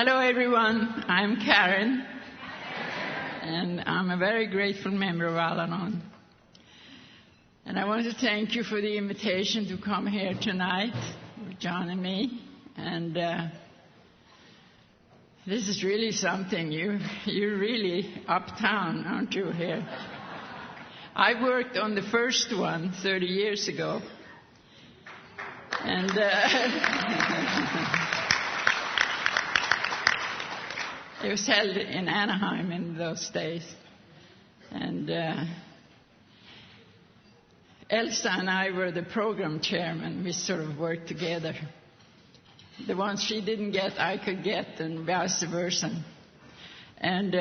Hello, everyone. I'm Karen, and I'm a very grateful member of Al-Anon. And I want to thank you for the invitation to come here tonight with John and me. And this is really something. You're really uptown, aren't you, here? I worked on the first one 30 years ago. And it was held in Anaheim in those days. And Elsa and I were the program chairman. We sort of worked together. The ones she didn't get, I could get, and vice versa. And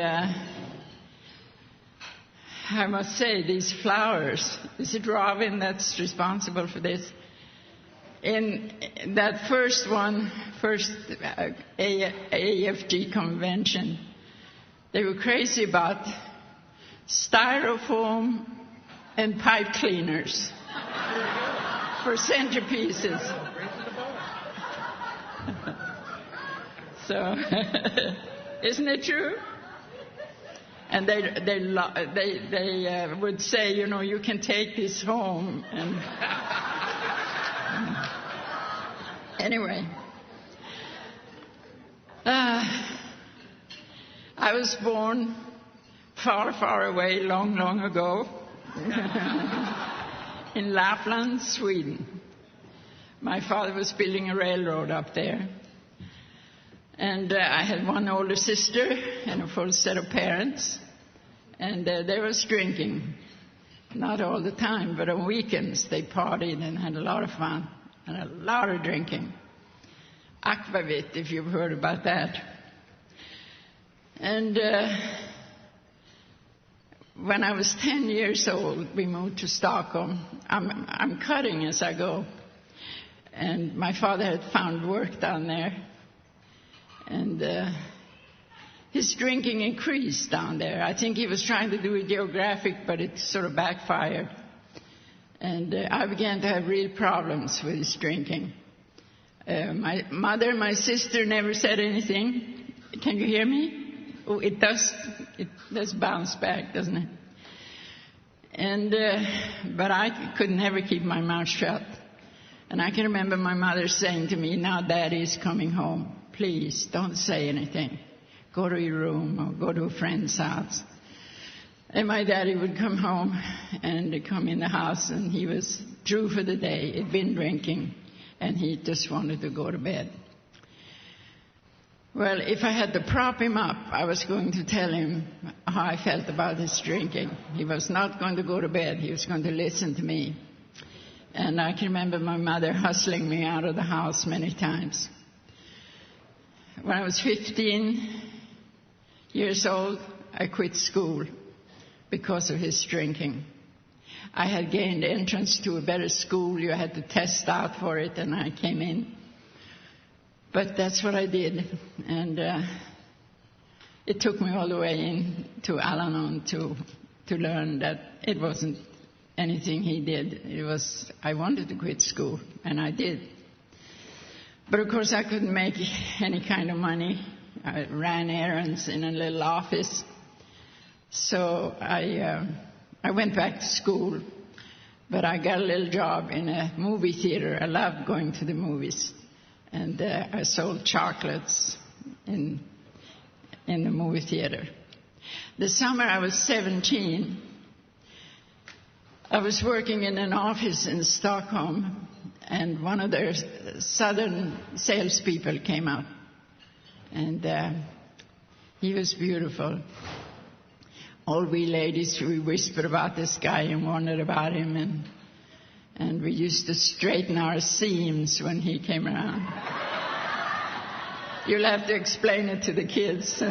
I must say, these flowers, is it Robin that's responsible for this? In that first AFG convention, they were crazy about styrofoam and pipe cleaners for centerpieces. So, isn't it true? And they would say, you know, you can take this home. And anyway, I was born far, far away, long, long ago, in Lapland, Sweden. My father was building a railroad up there. And I had one older sister and a full set of parents. And they was drinking. Not all the time, but on weekends they partied and had a lot of fun. And a lot of drinking. Aquavit, if you've heard about that. And when I was 10 years old, we moved to Stockholm. I'm cutting as I go. And my father had found work down there. And his drinking increased down there. I think he was trying to do it geographic, but it sort of backfired. And I began to have real problems with his drinking. My mother and my sister never said anything. Can you hear me? Oh, it does bounce back, doesn't it? And but I could never keep my mouth shut. And I can remember my mother saying to me, "Now Daddy's coming home. Please don't say anything. Go to your room or go to a friend's house." And my daddy would come home and come in the house, and he was through for the day. He'd been drinking, and he just wanted to go to bed. Well, if I had to prop him up, I was going to tell him how I felt about his drinking. He was not going to go to bed. He was going to listen to me. And I can remember my mother hustling me out of the house many times. When I was 15 years old, I quit school because of his drinking. I had gained entrance to a better school. You had to test out for it, and I came in. But that's what I did. And it took me all the way in to Al-Anon to learn that it wasn't anything he did. It was, I wanted to quit school, and I did. But of course I couldn't make any kind of money. I ran errands in a little office. So I went back to school, but I got a little job in a movie theater. I loved going to the movies. And I sold chocolates in the movie theater. The summer I was 17, I was working in an office in Stockholm, and one of their southern salespeople came up. And he was beautiful. All we ladies, we whispered about this guy and wondered about him, and we used to straighten our seams when he came around. You'll have to explain it to the kids.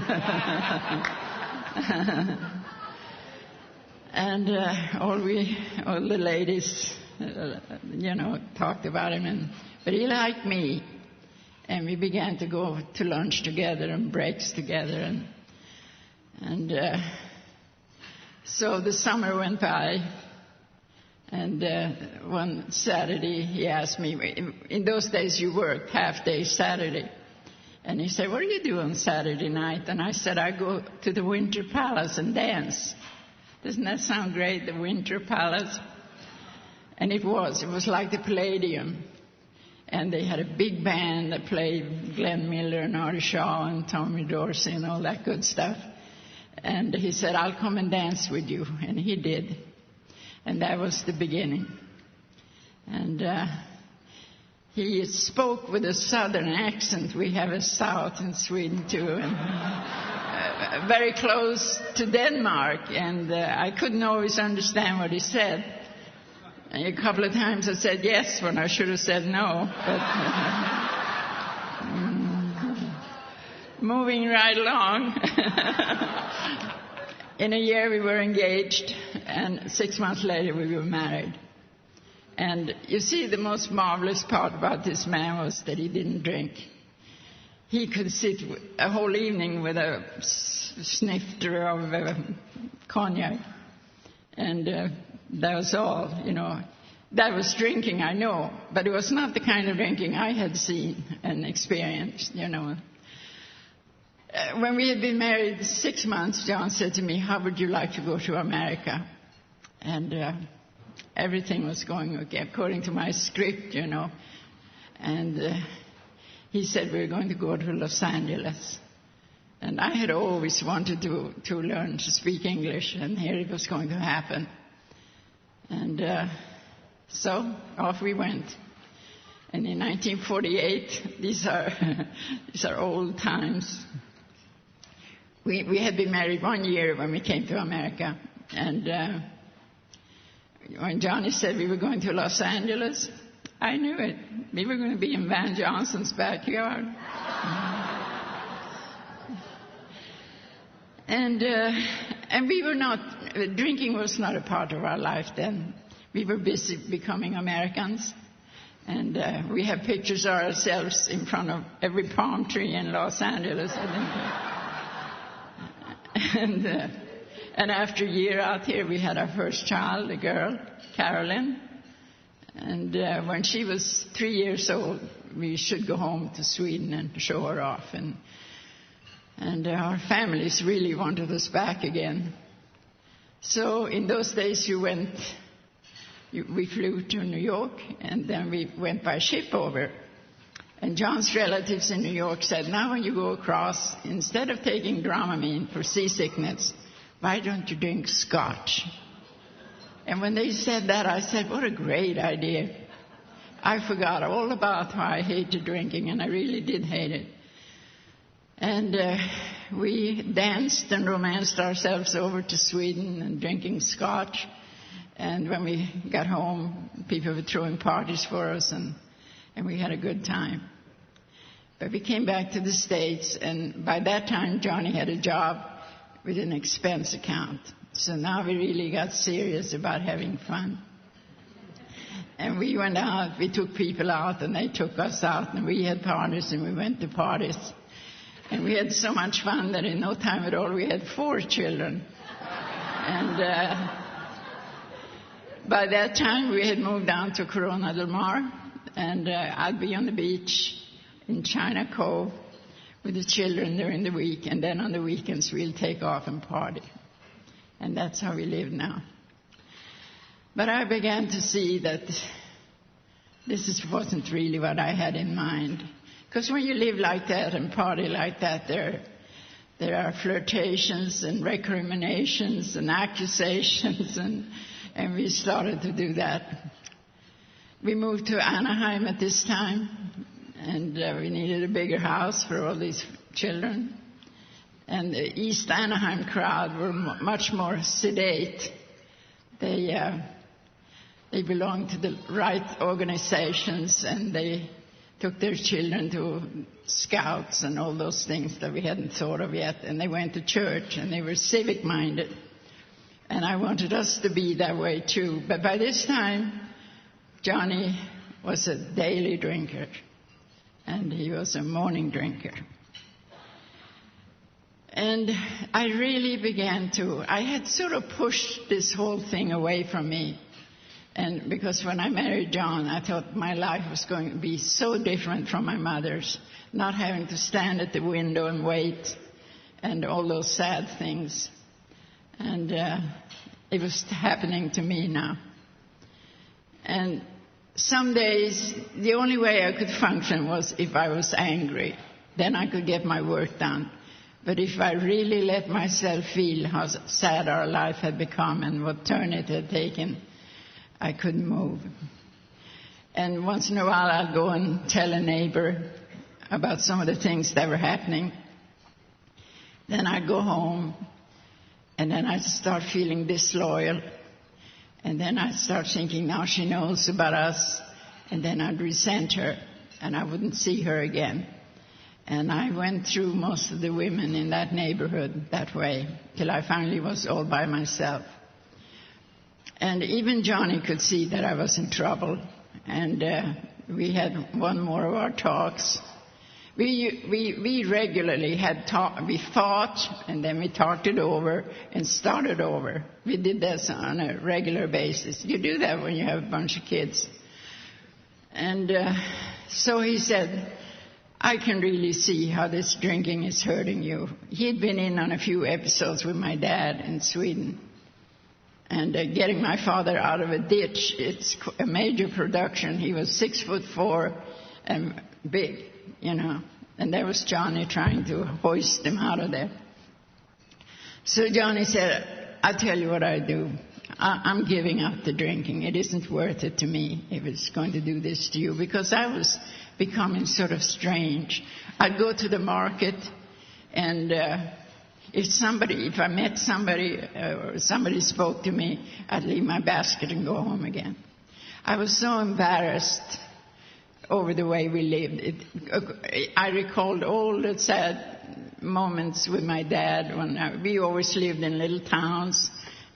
And all the ladies, talked about him. But he liked me. And we began to go to lunch together and breaks together. And so the summer went by. And one Saturday he asked me, in those days you worked half day Saturday. And he said, what do you do on Saturday night? And I said, I go to the Winter Palace and dance. Doesn't that sound great, the Winter Palace? And it was like the Palladium. And they had a big band that played Glenn Miller and Artie Shaw and Tommy Dorsey and all that good stuff. And he said, I'll come and dance with you. And he did. And that was the beginning. And he spoke with a southern accent. We have a south in Sweden too. And very close to Denmark. And I couldn't always understand what he said. And a couple of times I said yes when I should have said no. But moving right along. In a year we were engaged, and 6 months later we were married. And you see, the most marvelous part about this man was that he didn't drink. He could sit a whole evening with a snifter of cognac. And that was all, you know. That was drinking, I know, but it was not the kind of drinking I had seen and experienced, you know. When we had been married 6 months, John said to me, how would you like to go to America? And everything was going okay, according to my script, you know. And he said, we're going to go to Los Angeles. And I had always wanted to learn to speak English, and here it was going to happen. And so off we went. And in 1948, these are old times. We had been married 1 year when we came to America. And when Johnny said we were going to Los Angeles, I knew it. We were going to be in Van Johnson's backyard. And we were not, drinking was not a part of our life then. We were busy becoming Americans. And we have pictures of ourselves in front of every palm tree in Los Angeles, I think. And after a year out here, we had our first child, a girl, Carolyn. And when she was 3 years old, we should go home to Sweden and show her off. And our families really wanted us back again. So in those days, we flew to New York, and then we went by ship over. And John's relatives in New York said, now when you go across, instead of taking Dramamine for seasickness, why don't you drink Scotch? And when they said that, I said, what a great idea. I forgot all about how I hated drinking, and I really did hate it. And we danced and romanced ourselves over to Sweden and drinking Scotch. And when we got home, people were throwing parties for us, and we had a good time. But we came back to the States, and by that time, Johnny had a job with an expense account. So now we really got serious about having fun. And we went out, we took people out, and they took us out, and we had parties, and we went to parties. And we had so much fun that in no time at all, we had 4 children. And by that time, we had moved down to Corona del Mar, and I'd be on the beach in China Cove with the children during the week, and then on the weekends, we'll take off and party. And that's how we live now. But I began to see that this wasn't really what I had in mind. Because when you live like that and party like that, there are flirtations and recriminations and accusations, and we started to do that. We moved to Anaheim at this time, and we needed a bigger house for all these children. And the East Anaheim crowd were much more sedate. They belonged to the right organizations, and they took their children to scouts and all those things that we hadn't thought of yet. And they went to church, and they were civic-minded. And I wanted us to be that way, too. But by this time, Johnny was a daily drinker, and he was a morning drinker. And I really began I had sort of pushed this whole thing away from me. And because when I married John, I thought my life was going to be so different from my mother's, not having to stand at the window and wait and all those sad things. And it was happening to me now. And some days, the only way I could function was if I was angry. Then I could get my work done. But if I really let myself feel how sad our life had become and what turn it had taken, I couldn't move. And once in a while, I'd go and tell a neighbor about some of the things that were happening. Then I'd go home, and then I'd start feeling disloyal. And then I'd start thinking, now she knows about us. And then I'd resent her, and I wouldn't see her again. And I went through most of the women in that neighborhood that way, till I finally was all by myself. And even Johnny could see that I was in trouble. And we had one more of our talks. We regularly had we thought, and then we talked it over and started over. We did this on a regular basis. You do that when you have a bunch of kids. And so he said, I can really see how this drinking is hurting you. He'd been in on a few episodes with my dad in Sweden. And getting my father out of a ditch, it's a major production. He was 6'4" and big, you know. And there was Johnny trying to hoist him out of there. So Johnny said, I'll tell you what I do. I'm giving up the drinking. It isn't worth it to me if it's going to do this to you. Because I was becoming sort of strange. I'd go to the market, and if I met somebody or somebody spoke to me, I'd leave my basket and go home again. I was so embarrassed over the way we lived. I recalled all the sad moments with my dad when we always lived in little towns,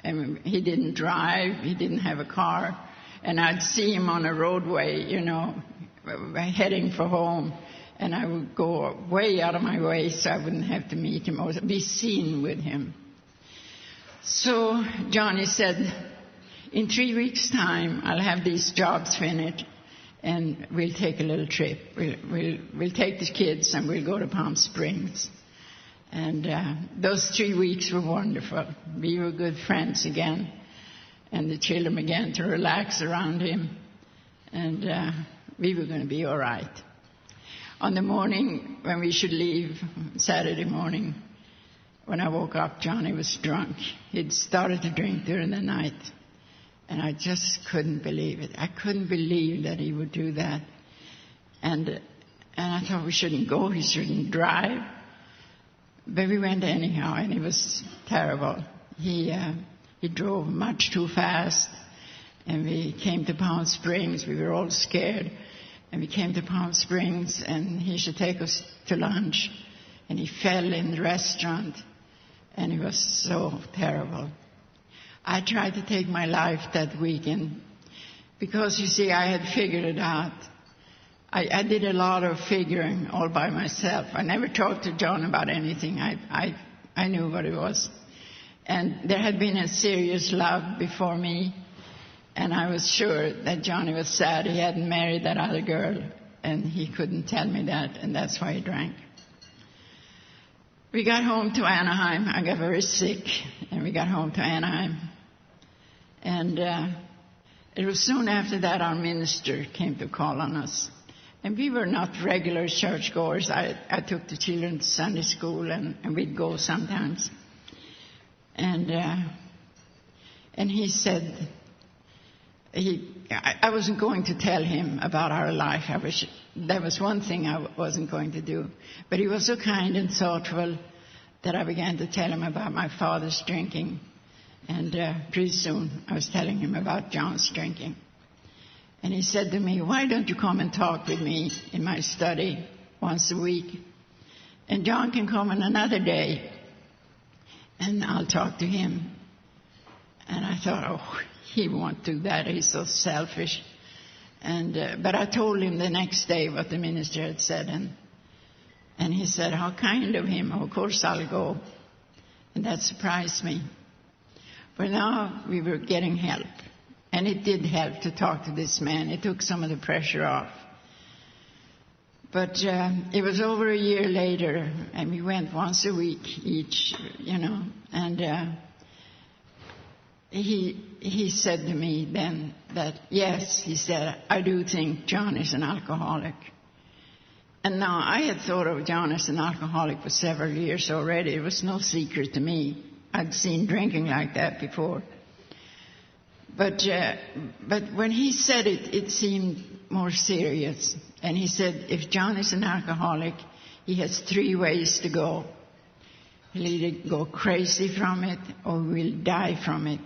and he didn't drive, he didn't have a car, and I'd see him on a roadway, you know, heading for home. And I would go way out of my way so I wouldn't have to meet him or be seen with him. So Johnny said, in 3 weeks' time, I'll have these jobs finished, and we'll take a little trip. We'll take the kids, and we'll go to Palm Springs. And those 3 weeks were wonderful. We were good friends again, and the children began to relax around him, and we were going to be all right. On the morning when we should leave, Saturday morning, when I woke up, Johnny was drunk. He'd started to drink during the night, and I just couldn't believe it. I couldn't believe that he would do that. And I thought we shouldn't go, he shouldn't drive. But we went anyhow, and it was terrible. He drove much too fast, and we came to Palm Springs. We were all scared. And we came to Palm Springs, and he should take us to lunch. And he fell in the restaurant, and it was so terrible. I tried to take my life that weekend because, you see, I had figured it out. I did a lot of figuring all by myself. I never talked to John about anything. I knew what it was. And there had been a serious love before me. And I was sure that Johnny was sad he hadn't married that other girl, and he couldn't tell me that, and that's why he drank. We got home to Anaheim. I got very sick, and we got home to Anaheim. And it was soon after that our minister came to call on us. And we were not regular churchgoers. I took the children to Sunday school, and we'd go sometimes. And he said... I wasn't going to tell him about our life. That was one thing I wasn't going to do. But he was so kind and thoughtful that I began to tell him about my father's drinking. And pretty soon I was telling him about John's drinking. And he said to me, why don't you come and talk with me in my study once a week? And John can come on another day, and I'll talk to him. And I thought, oh, he won't do that. He's so selfish. But I told him the next day what the minister had said. And he said, how kind of him. Of course I'll go. And that surprised me. For now we were getting help. And it did help to talk to this man. It took some of the pressure off. But it was over a year later, and we went once a week each, and he said to me then that, yes, he said, I do think John is an alcoholic. And now I had thought of John as an alcoholic for several years already. It was no secret to me. I'd seen drinking like that before. But when he said it, it seemed more serious. And he said, if John is an alcoholic, he has 3 ways to go. He'll either go crazy from it, or we'll die from it,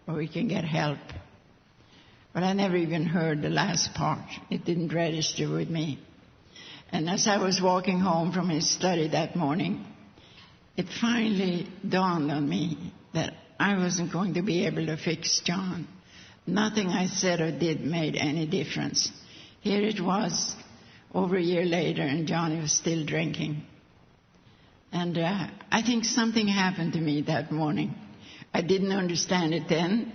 or we can get help. But I never even heard the last part. It didn't register with me. And as I was walking home from his study that morning, it finally dawned on me that I wasn't going to be able to fix John. Nothing I said or did made any difference. Here it was, over a year later, and Johnny was still drinking. And I think something happened to me that morning. I didn't understand it then,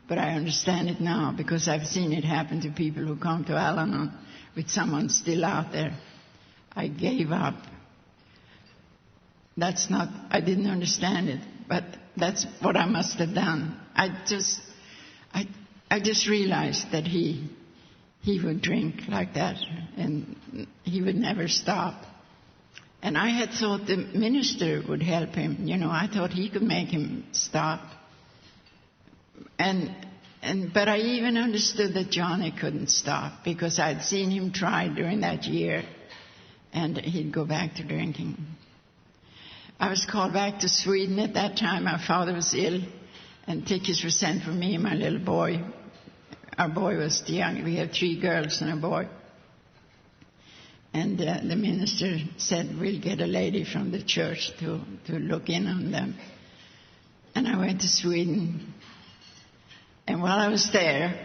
but I understand it now because I've seen it happen to people who come to Al-Anon with someone still out there. I gave up. I didn't understand it, but that's what I must have done. I just realized that he would drink like that, and he would never stop. And I had thought the minister would help him. I thought he could make him stop. But I even understood that Johnny couldn't stop because I'd seen him try during that year, and he'd go back to drinking. I was called back to Sweden at that time. My father was ill, and tickets were sent for me and my little boy. Our boy was young. We had 3 girls and a boy. And the minister said, we'll get a lady from the church to look in on them. And I went to Sweden. And while I was there,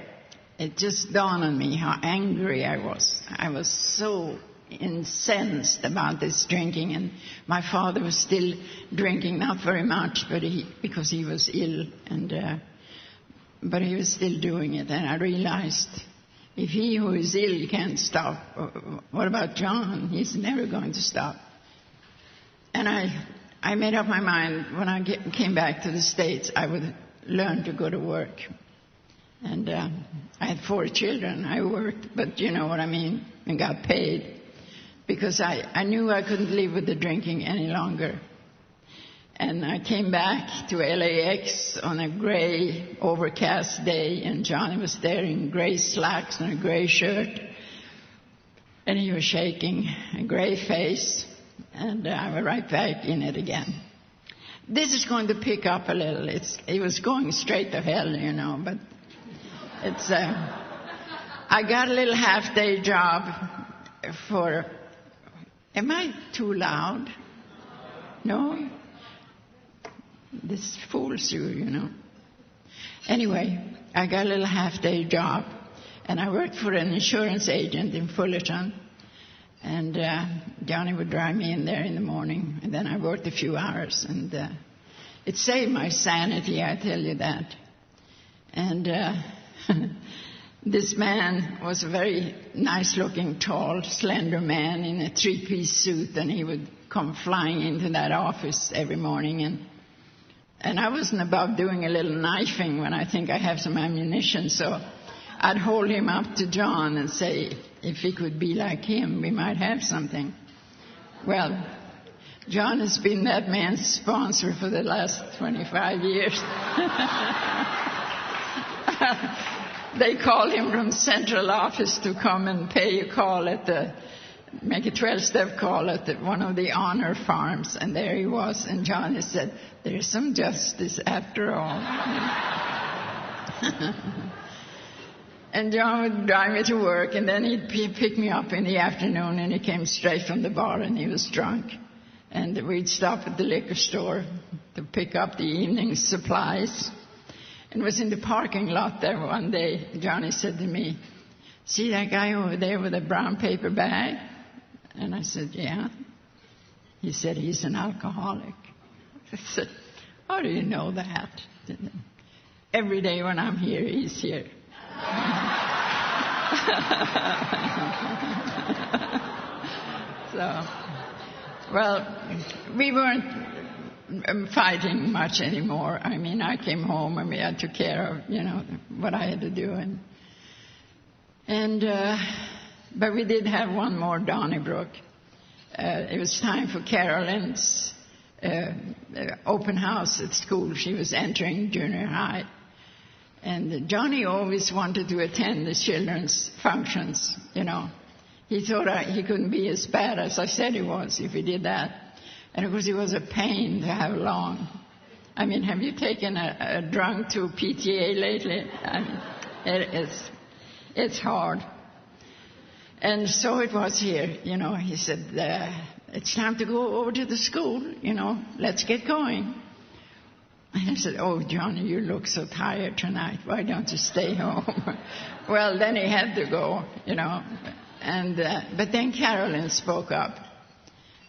it just dawned on me how angry I was. I was so incensed about this drinking. And my father was still drinking, not very much, but because he was ill. But he was still doing it. And I realized, if he who is ill can't stop, what about John? He's never going to stop. And I made up my mind when I came back to the States, I would learn to go to work. And I had 4 children. I worked, but you know what I mean, and got paid. Because I knew I couldn't live with the drinking any longer. And I came back to LAX on a gray, overcast day, and Johnny was there in gray slacks and a gray shirt. And he was shaking, a gray face, and I was right back in it again. This is going to pick up a little. It was going straight to hell, but it's... I got a little half-day job for... Am I too loud? No? This fools you, Anyway, I got a little half-day job, and I worked for an insurance agent in Fullerton. And Johnny would drive me in there in the morning, and then I worked a few hours. And it saved my sanity, I tell you that. And this man was a very nice-looking, tall, slender man in a 3-piece suit, and he would come flying into that office every morning. And I wasn't above doing a little knifing when I think I have some ammunition, so I'd hold him up to John and say, if he could be like him, we might have something. Well, John has been that man's sponsor for the last 25 years. They called him from central office to come and pay a call make a 12-step call at one of the honor farms. And there he was. And Johnny said, there's some justice after all. And John would drive me to work, and then he'd pick me up in the afternoon, and he came straight from the bar, and he was drunk. And we'd stop at the liquor store to pick up the evening supplies. And it was in the parking lot there one day. Johnny said to me, see that guy over there with a brown paper bag? And I said, yeah. He said, he's an alcoholic. I said, how do you know that? every day when I'm here, he's here. So, well, we weren't fighting much anymore. I mean, I came home and I took care of, what I had to do. But we did have one more Donnybrook. It was time for Carolyn's open house at school. She was entering junior high. And Johnny always wanted to attend the children's functions, He thought he couldn't be as bad as I said he was if he did that. And of course, it was a pain to have along. I mean, have you taken a drunk to PTA lately? I mean, it's hard. And so it was here, He said, it's time to go over to the school, let's get going. And I said, oh, Johnny, you look so tired tonight. Why don't you stay home? Well, then he had to go, But then Carolyn spoke up.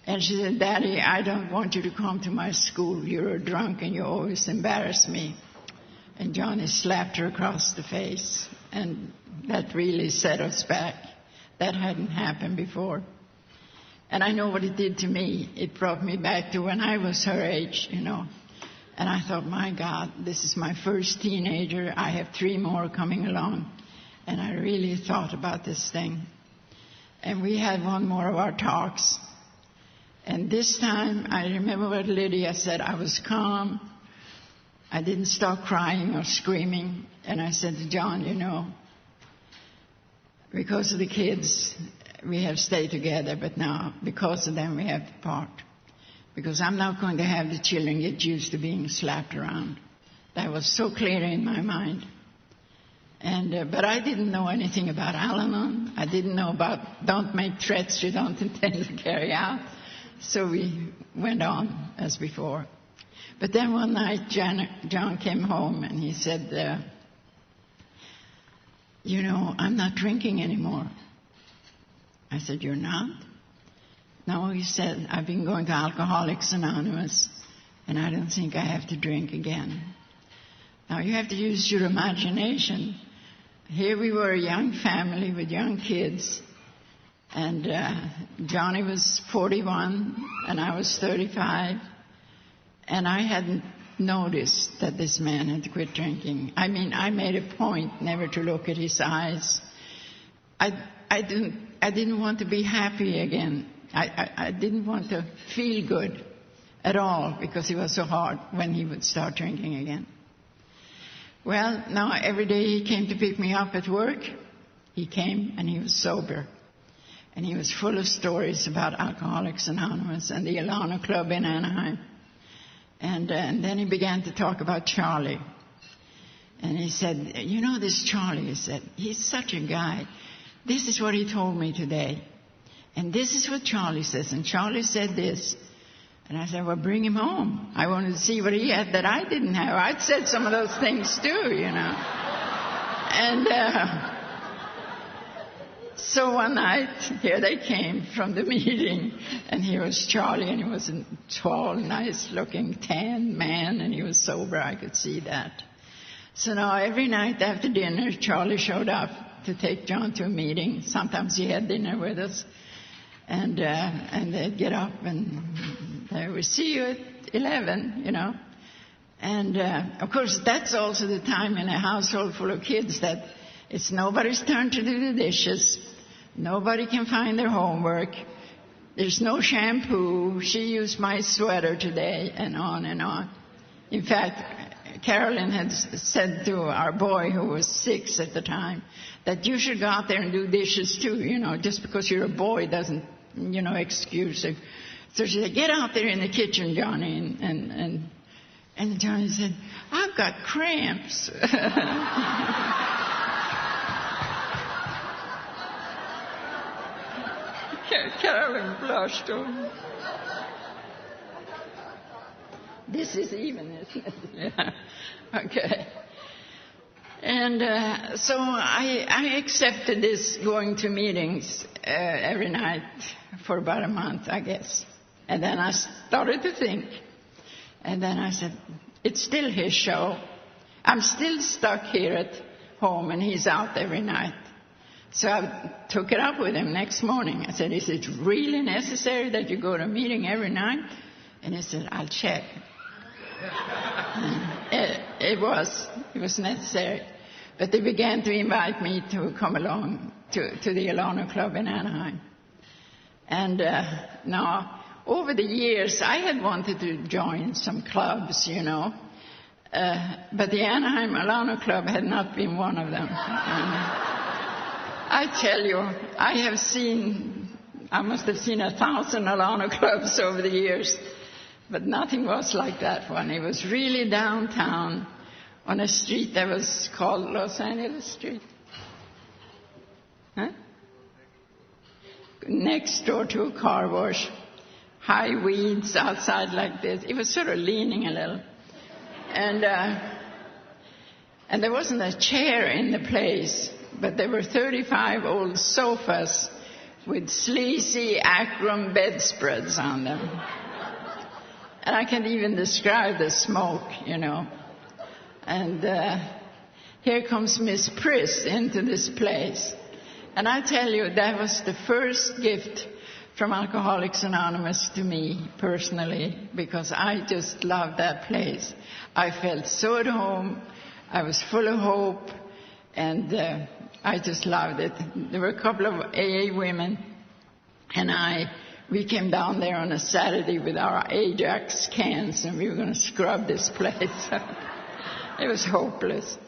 And she said, Daddy, I don't want you to come to my school. You're a drunk and you always embarrass me. And Johnny slapped her across the face. And that really set us back. That hadn't happened before. And I know what it did to me. It brought me back to when I was her age, And I thought, my God, this is my first teenager. I have 3 more coming along. And I really thought about this thing. And we had one more of our talks. And this time, I remember what Lydia said. I was calm. I didn't start crying or screaming. And I said to John, because of the kids, we have stayed together. But now, because of them, we have to part. Because I'm not going to have the children get used to being slapped around. That was so clear in my mind. But I didn't know anything about Al-Anon. I didn't know about don't make threats you don't intend to carry out. So we went on as before. But then one night, John came home and he said, I'm not drinking anymore. I said, you're not? No, he said, I've been going to Alcoholics Anonymous, and I don't think I have to drink again. Now, you have to use your imagination. Here we were, a young family with young kids, and Johnny was 41, and I was 35, and I hadn't noticed that this man had quit drinking. I mean, I made a point never to look at his eyes. I didn't want to be happy again. I didn't want to feel good at all because it was so hard when he would start drinking again. Well, now every day he came to pick me up at work. He came and he was sober. And he was full of stories about Alcoholics Anonymous and the Al-Anon Club in Anaheim. And then he began to talk about Charlie. And he said, this Charlie, he said, he's such a guy. This is what he told me today. And this is what Charlie says. And Charlie said this. And I said, well, bring him home. I wanted to see what he had that I didn't have. I'd said some of those things too, And so one night, here they came from the meeting. And here was Charlie. And he was a tall, nice-looking, tan man. And he was sober. I could see that. So now every night after dinner, Charlie showed up to take John to a meeting. Sometimes he had dinner with us. And they'd get up and they would see you at 11, And, of course, that's also the time in a household full of kids that it's nobody's turn to do the dishes. Nobody can find their homework. There's no shampoo. She used my sweater today, and on and on. In fact, Carolyn had said to our boy, who was 6 at the time, that you should go out there and do dishes too, just because you're a boy doesn't, excuse it. So she said, get out there in the kitchen, Johnny. And Johnny said, I've got cramps. Carolyn blushed. This is even, isn't it? Yeah. Okay. And so I accepted this going to meetings every night for about a month, I guess. And then I started to think. And then I said, it's still his show. I'm still stuck here at home, and he's out every night. So I took it up with him next morning. I said, is it really necessary that you go to a meeting every night? And he said, I'll check. It was necessary. But they began to invite me to come along to the Al-Anon Club in Anaheim. And now, over the years, I had wanted to join some clubs, but the Anaheim Al-Anon Club had not been one of them. I tell you, I must have seen 1,000 Al-Anon clubs over the years, but nothing was like that one. It was really downtown on a street that was called Los Angeles Street. Huh? Next door to a car wash, high weeds outside like this. It was sort of leaning a little. And there wasn't a chair in the place, but there were 35 old sofas with sleazy Akron bedspreads on them. And I can't even describe the smoke, And here comes Miss Priss into this place. And I tell you, that was the first gift from Alcoholics Anonymous to me personally, because I just loved that place. I felt so at home. I was full of hope, and I just loved it. There were a couple of AA women, and we came down there on a Saturday with our Ajax cans, and we were going to scrub this place. It was hopeless.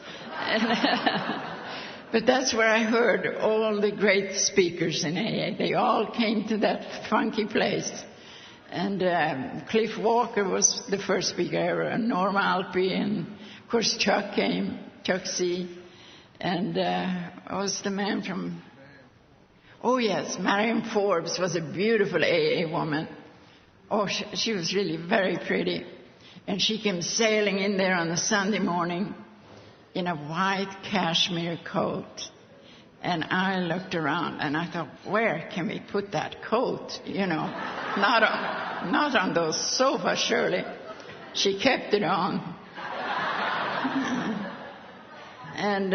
But that's where I heard all the great speakers in AA. They all came to that funky place. And Cliff Walker was the first speaker ever, and Norma Alpi, and of course Chuck came, Chuck C. And what was the man from... Oh yes, Marion Forbes was a beautiful AA woman. Oh, she was really very pretty. And she came sailing in there on a Sunday morning in a white cashmere coat. And I looked around and I thought, where can we put that coat? Not on those sofas, surely. She kept it on. And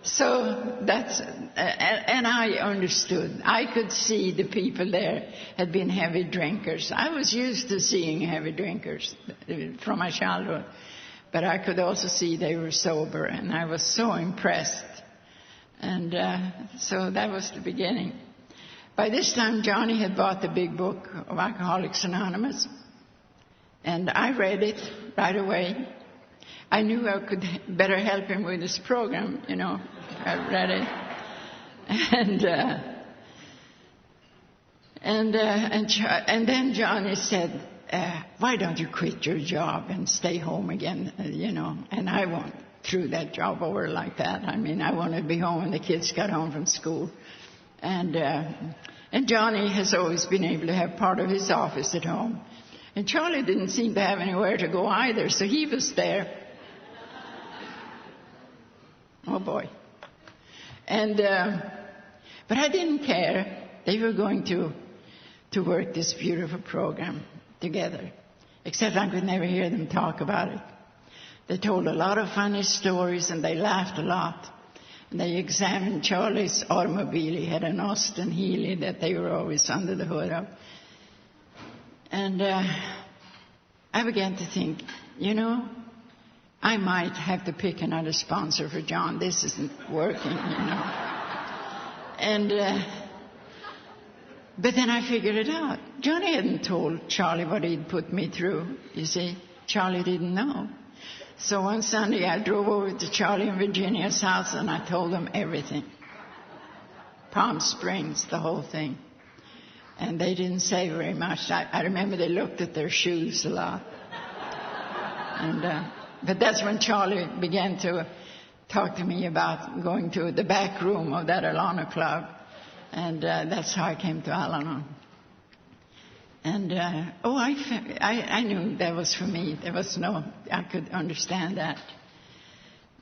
so that's, and I understood. I could see the people there had been heavy drinkers. I was used to seeing heavy drinkers from my childhood. But I could also see they were sober, and I was so impressed. And so that was the beginning. By this time, Johnny had bought the big book of Alcoholics Anonymous, and I read it right away. I knew I could better help him with his program, I read it. And then Johnny said, why don't you quit your job and stay home again, And I won't threw that job over like that. I mean, I wanted to be home when the kids got home from school. And Johnny has always been able to have part of his office at home. And Charlie didn't seem to have anywhere to go either, so he was there. Oh, boy. And but I didn't care. They were going to work this beautiful program together, except I could never hear them talk about it. They told a lot of funny stories, and they laughed a lot. And they examined Charlie's automobile. He had an Austin Healey that they were always under the hood of. And I began to think, I might have to pick another sponsor for John. This isn't working, And but then I figured it out. Johnny hadn't told Charlie what he'd put me through. You see, Charlie didn't know. So one Sunday I drove over to Charlie and Virginia's house, and I told them everything. Palm Springs, the whole thing. And they didn't say very much. I remember they looked at their shoes a lot. But that's when Charlie began to talk to me about going to the back room of that Al-Anon club. And that's how I came to Al-Anon. And, I knew that was for me. I could understand that.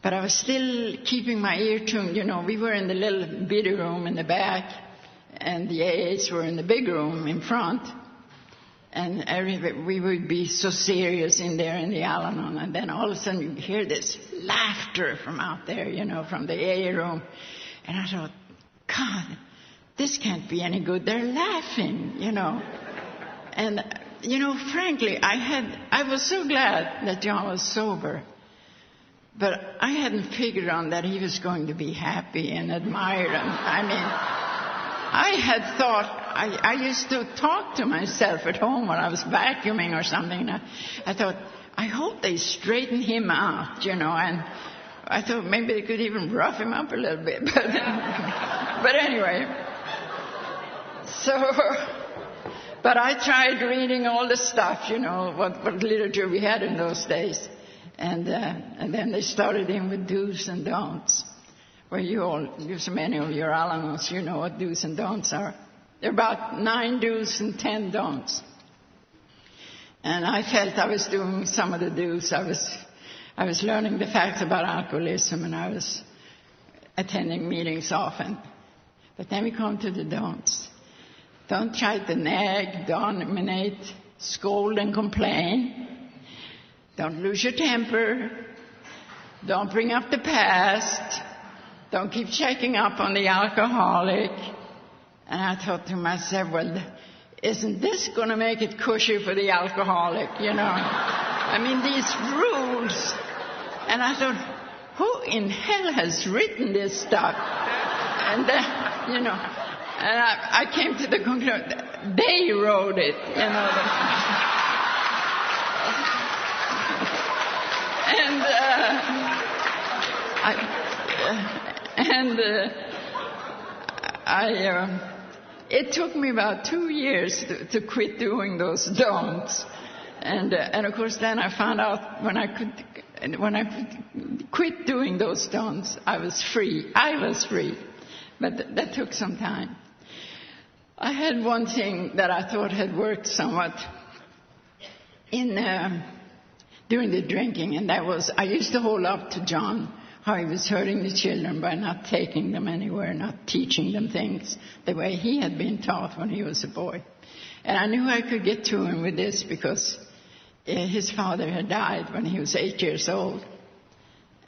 But I was still keeping my ear tuned. We were in the little bitty room in the back, and the AAs were in the big room in front. And we would be so serious in there in the Al-Anon, and then all of a sudden you hear this laughter from out there, from the AA room. And I thought, God, this can't be any good. They're laughing, And, frankly, I was so glad that John was sober. But I hadn't figured on that he was going to be happy and admired. I had thought, I used to talk to myself at home when I was vacuuming or something. And I thought, I hope they straighten him out, and I thought maybe they could even rough him up a little bit. But anyway, but I tried reading all the stuff, what literature we had in those days. And then they started in with do's and don'ts. Well, so many of your Al-Anons, you know what do's and don'ts are. There are about 9 do's and 10 don'ts. And I felt I was doing some of the do's. I was learning the facts about alcoholism, and I was attending meetings often. But then we come to the don'ts. Don't try to nag, dominate, scold, and complain. Don't lose your temper. Don't bring up the past. Don't keep checking up on the alcoholic. And I thought to myself, well, isn't this going to make it cushy for the alcoholic, these rules. And I thought, who in hell has written this stuff? And then, and I came to the conclusion, they wrote it, it took me about 2 years to quit doing those don'ts, and of course then I found out when I could quit doing those don'ts, I was free, but that took some time. I had one thing that I thought had worked somewhat during the drinking, and that was I used to hold up to John how he was hurting the children by not taking them anywhere, not teaching them things the way he had been taught when he was a boy. And I knew I could get to him with this because his father had died when he was 8 years old.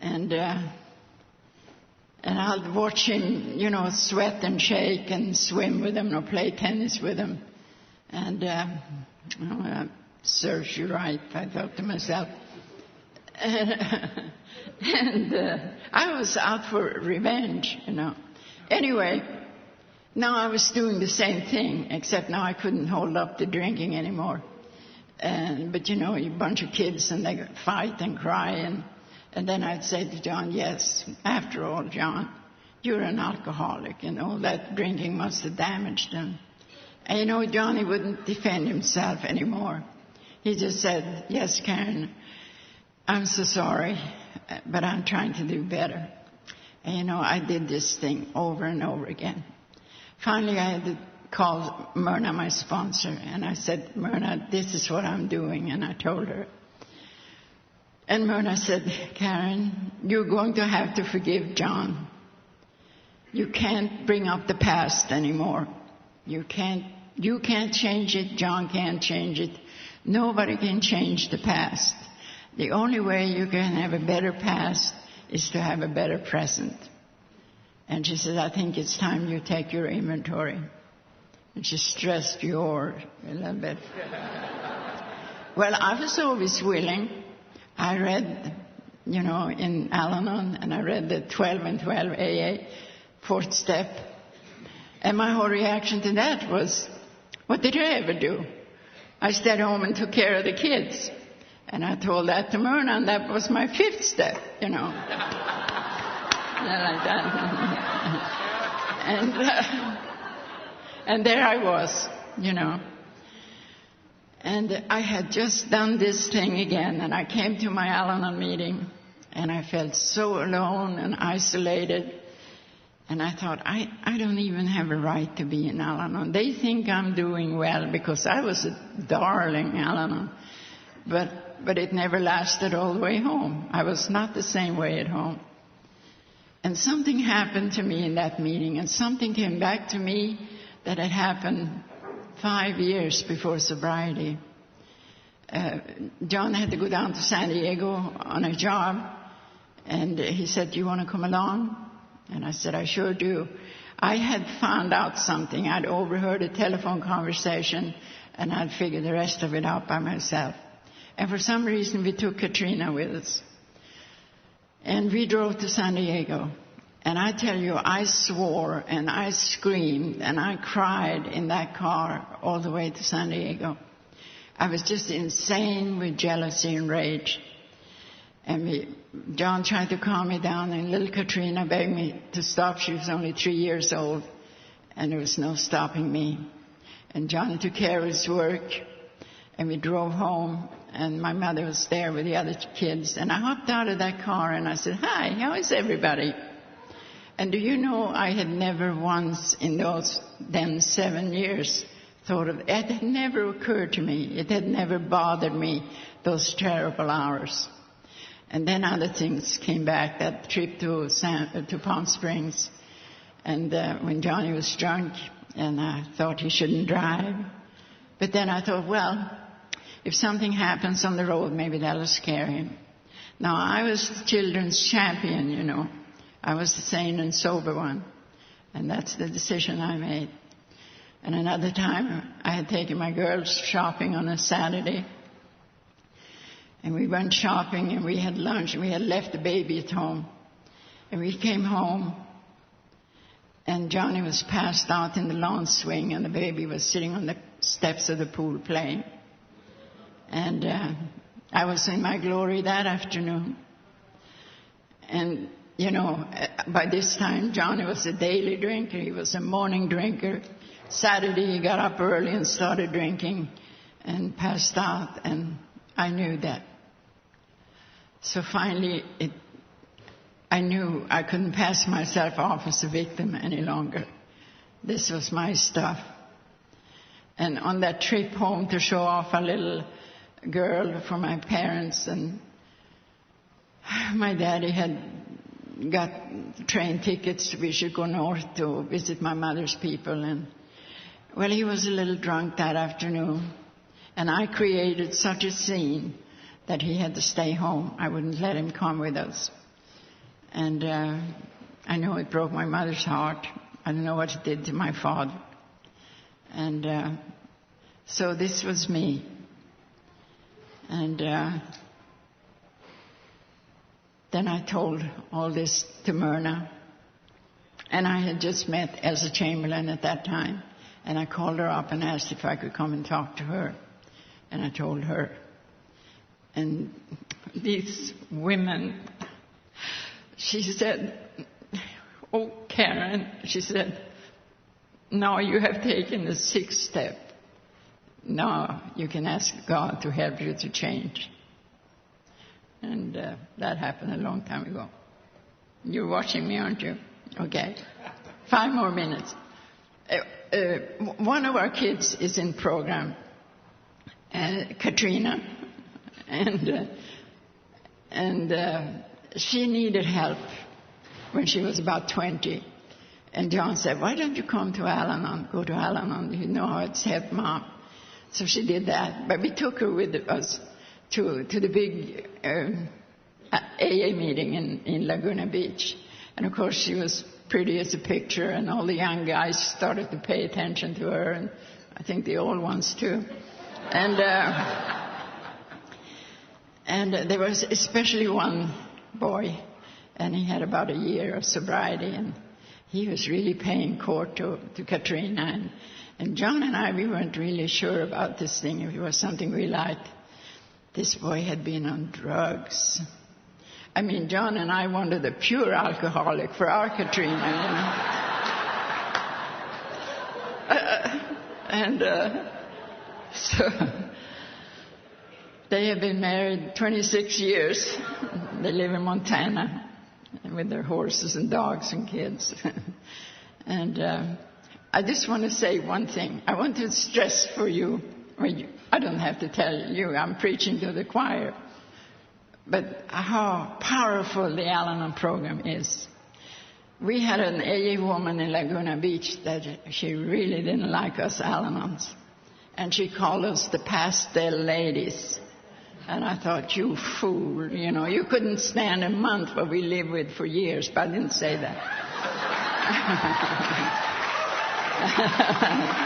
And I'd watch him, sweat and shake and swim with him or play tennis with him. And serves you right, I thought to myself. And I was out for revenge, Anyway, now I was doing the same thing, except now I couldn't hold up the drinking anymore. But a bunch of kids, and they fight and cry, and then I'd say to John, yes, after all, John, you're an alcoholic, that drinking must have damaged him. And John, he wouldn't defend himself anymore. He just said, yes, Karen, I'm so sorry, but I'm trying to do better. And I did this thing over and over again. Finally, I had to call Myrna, my sponsor, and I said, Myrna, this is what I'm doing, and I told her. And Myrna said, Karen, you're going to have to forgive John. You can't bring up the past anymore. You can't change it. John can't change it. Nobody can change the past. The only way you can have a better past is to have a better present. And she said, I think it's time you take your inventory. And she stressed yours a little bit. Well, I was always willing. I read, in Al-Anon, and I read the 12 and 12 AA, 4th step. And my whole reaction to that was, what did I ever do? I stayed home and took care of the kids. And I told that to Myrna, and that was my 5th step, Like that. And there I was, And I had just done this thing again, and I came to my Al-Anon meeting, and I felt so alone and isolated. And I thought, I don't even have a right to be in Al-Anon. They think I'm doing well because I was a darling Al-Anon. But it never lasted all the way home. I was not the same way at home. And something happened to me in that meeting, and something came back to me that had happened 5 years before sobriety. John had to go down to San Diego on a job, and he said, "Do you want to come along?" And I said, "I sure do." I had found out something. I'd overheard a telephone conversation, and I'd figured the rest of it out by myself. And for some reason, we took Katrina with us. And we drove to San Diego. And I tell you, I swore and I screamed and I cried in that car all the way to San Diego. I was just insane with jealousy and rage. And John tried to calm me down, and little Katrina begged me to stop. She was only 3 years old, and there was no stopping me. And Johnny took care of his work, and we drove home, and my mother was there with the other kids. And I hopped out of that car, and I said, "Hi, how is everybody?" And do you know, I had never once in those then 7 years thought of it. It had never occurred to me. It had never bothered me, those terrible hours. And then other things came back, that trip to Palm Springs. And when Johnny was drunk, and I thought he shouldn't drive. But then I thought, well, if something happens on the road, maybe that'll scare him. Now, I was the children's champion, you know. I was the sane and sober one. And that's the decision I made. And another time, I had taken my girls shopping on a Saturday. And we went shopping, and we had lunch, and we had left the baby at home. And we came home, and Johnny was passed out in the lawn swing, and the baby was sitting on the steps of the pool playing. And I was in my glory that afternoon. And, you know, by this time, Johnny was a daily drinker. He was a morning drinker. Saturday, he got up early and started drinking and passed out, and I knew that. So finally, I knew I couldn't pass myself off as a victim any longer. This was my stuff. And on that trip home to show off a little girl for my parents, and my daddy had got train tickets. We should go north to visit my mother's people. And, well, he was a little drunk that afternoon. And I created such a scene that he had to stay home. I wouldn't let him come with us. And I know it broke my mother's heart. I don't know what it did to my father. And so this was me. And then I told all this to Myrna. And I had just met Elsa Chamberlain at that time. And I called her up and asked if I could come and talk to her. And I told her. And these women, she said, "Oh, Karen," she said, "now you have taken the 6th step. Now you can ask God to help you to change." And that happened a long time ago. You're watching me, aren't you? Okay. 5 more minutes. One of our kids is in program, Katrina. And she needed help when she was about 20. And John said, "Why don't you come to Al-Anon? Go to Al-Anon. You know how it's helped Mom." So she did that. But we took her with us to the big AA meeting in Laguna Beach. And, of course, she was pretty as a picture, and all the young guys started to pay attention to her, and I think the old ones, too. And there was especially one boy, and he had about a year of sobriety, and he was really paying court to Katrina. And John and I, we weren't really sure about this thing, if it was something we liked. This boy had been on drugs. I mean, John and I wanted a pure alcoholic for our Katrina, you know. So they have been married 26 years. They live in Montana with their horses and dogs and kids. And I just want to say one thing. I want to stress for you, I don't have to tell you, I'm preaching to the choir, but how powerful the Al-Anon program is. We had an AA woman in Laguna Beach that she really didn't like us Al-Anons. And she called us the pastel ladies. And I thought, you fool, you know, you couldn't stand a month what we lived with for years, but I didn't say that.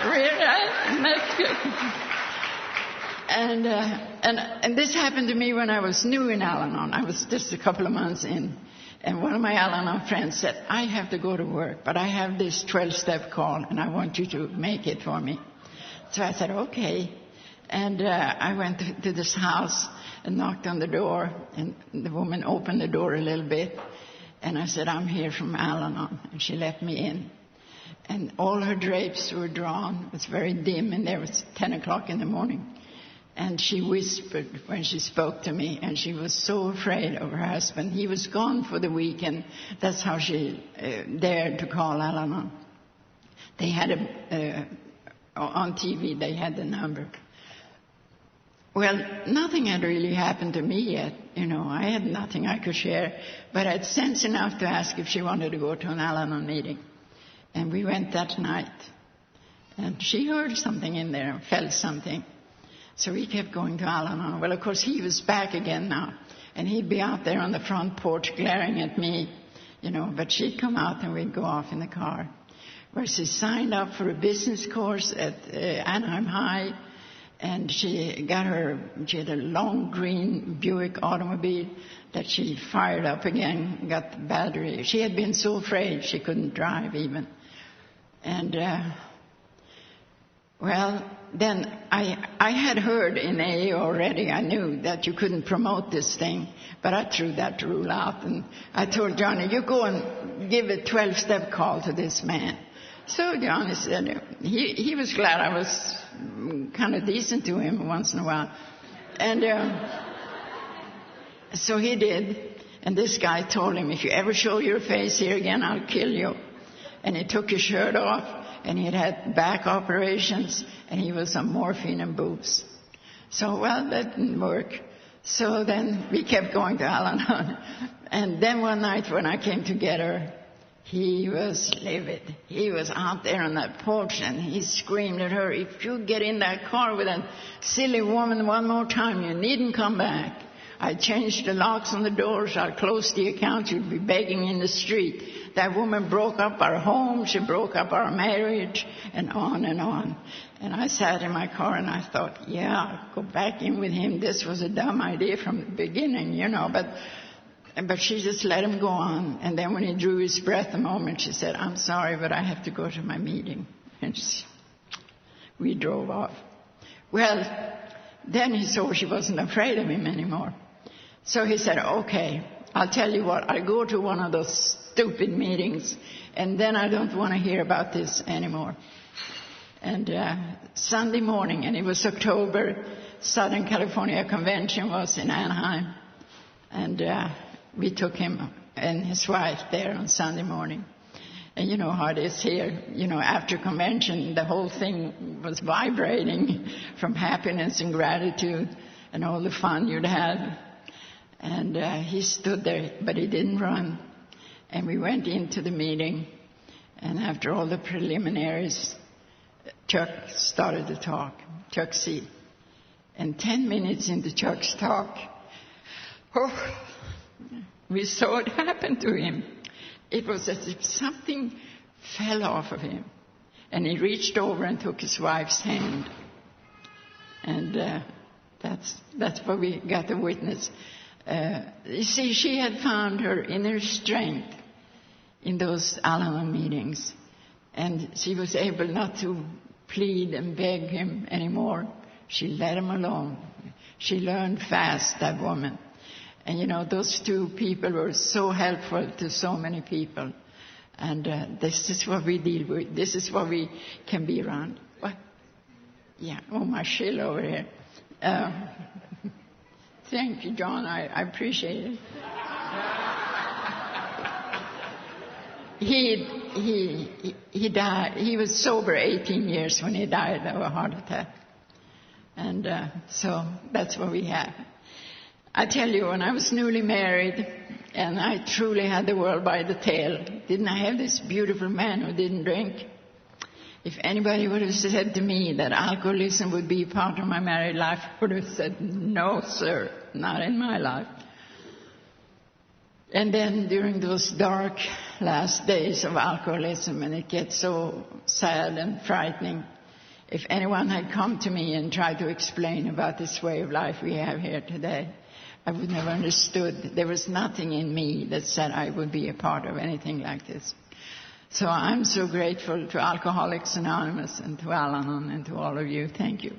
Really? That's good. And this happened to me when I was new in Al-Anon. I was just a couple of months in. And one of my Al-Anon friends said, I have to go to work, but I have this 12-step call, and I want you to make it for me. So I said, okay. And I went to this house and knocked on the door, and the woman opened the door a little bit. And I said, I'm here from Al-Anon. And she let me in. And all her drapes were drawn. It was very dim, and there was 10 o'clock in the morning. And she whispered when she spoke to me, and she was so afraid of her husband. He was gone for the weekend. That's how she dared to call Al-Anon. They had on TV, they had the number. Well, nothing had really happened to me yet. You know, I had nothing I could share, but I had sense enough to ask if she wanted to go to an Al-Anon meeting. And we went that night. And she heard something in there, felt something. So we kept going to Al-Anon. Well, of course, he was back again now. And he'd be out there on the front porch glaring at me, you know. But she'd come out and we'd go off in the car. Where she signed up for a business course at Anaheim High. And she had a long green Buick automobile that she fired up again, got the battery. She had been so afraid she couldn't drive even. And, well, then I had heard in AA already, I knew that you couldn't promote this thing, but I threw that rule out. And I told Johnny, you go and give a 12-step call to this man. So Johnny said, he was glad I was kind of decent to him once in a while. And so he did. And this guy told him, if you ever show your face here again, I'll kill you. And he took his shirt off, and he had back operations, and he was on morphine and boobs. So, well, that didn't work. So then we kept going to Al-Anon. And then one night when I came to get her, he was livid. He was out there on that porch, and he screamed at her, if you get in that car with that silly woman one more time, you needn't come back. I changed the locks on the doors. I'll close the account. You'd be begging in the street. That woman broke up our home. She broke up our marriage, and on and on. And I sat in my car, and I thought, yeah, I'll go back in with him. This was a dumb idea from the beginning, you know, but she just let him go on. And then when he drew his breath a moment, she said, I'm sorry, but I have to go to my meeting. And we drove off. Well, then he saw she wasn't afraid of him anymore. So he said, okay, I'll tell you what, I'll go to one of those stupid meetings, and then I don't want to hear about this anymore. And Sunday morning, and it was October, Southern California Convention was in Anaheim. And we took him and his wife there on Sunday morning. And you know how it is here. You know, after convention, the whole thing was vibrating from happiness and gratitude and all the fun you'd had. And he stood there, but he didn't run. And we went into the meeting. And after all the preliminaries, Chuck started to talk, Chuck C. And 10 minutes into Chuck's talk, we saw it happen to him. It was as if something fell off of him. And he reached over and took his wife's hand. And that's where we got the witness. You see, she had found her inner strength in those Al-Anon meetings. And she was able not to plead and beg him anymore. She let him alone. She learned fast, that woman. And, you know, those two people were so helpful to so many people. And this is what we deal with. This is what we can be around. What? Yeah, oh, my shill over here. Thank you, John. I appreciate it. He died. He was sober 18 years when he died of a heart attack. And so that's what we have. I tell you, when I was newly married, and I truly had the world by the tail, didn't I have this beautiful man who didn't drink? If anybody would have said to me that alcoholism would be part of my married life, I would have said, no, sir, not in my life. And then during those dark last days of alcoholism, and it gets so sad and frightening, if anyone had come to me and tried to explain about this way of life we have here today, I would never understood. There was nothing in me that said I would be a part of anything like this. So I'm so grateful to Alcoholics Anonymous and to Al-Anon and to all of you. Thank you.